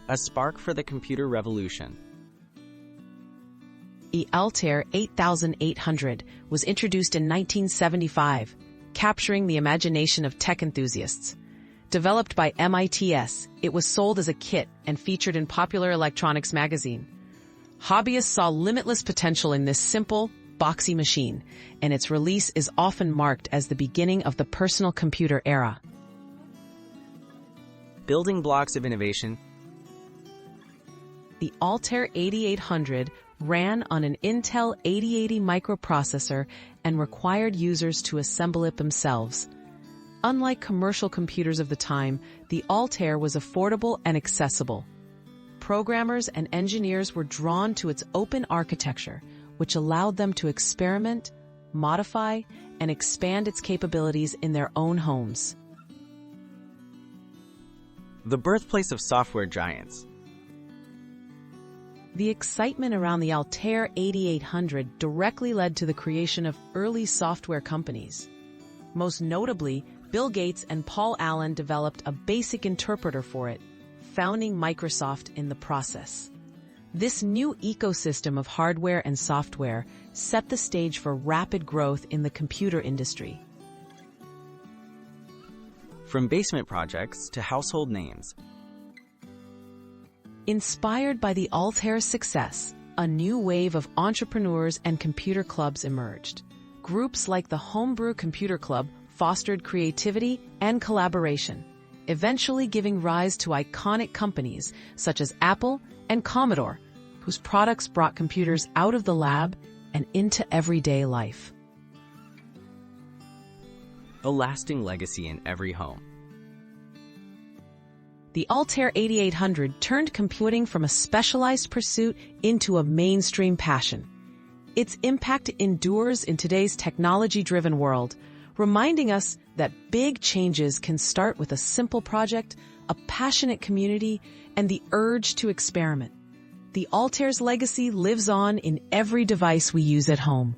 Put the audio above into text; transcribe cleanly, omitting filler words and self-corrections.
a spark for the computer revolution. The Altair 8800 was introduced in 1975, capturing the imagination of tech enthusiasts. Developed by MITS, it was sold as a kit and featured in Popular Electronics magazine. Hobbyists saw limitless potential in this simple, boxy machine, and its release is often marked as the beginning of the personal computer era. Building blocks of innovation. The Altair 8800 ran on an Intel 8080 microprocessor and required users to assemble it themselves. Unlike commercial computers of the time, the Altair was affordable and accessible. Programmers and engineers were drawn to its open architecture, which allowed them to experiment, modify, and expand its capabilities in their own homes. The birthplace of software giants. The excitement around the Altair 8800 directly led to the creation of early software companies. Most notably, Bill Gates and Paul Allen developed a basic interpreter for it, founding Microsoft in the process. This new ecosystem of hardware and software set the stage for rapid growth in the computer industry. From basement projects to household names. Inspired by the Altair's success, a new wave of entrepreneurs and computer clubs emerged. Groups like the Homebrew Computer Club fostered creativity and collaboration, eventually giving rise to iconic companies such as Apple and Commodore, whose products brought computers out of the lab and into everyday life. A lasting legacy in every home. The Altair 8800 turned computing from a specialized pursuit into a mainstream passion. Its impact endures in today's technology-driven world, reminding us that big changes can start with a simple project, a passionate community, and the urge to experiment. The Altair's legacy lives on in every device we use at home.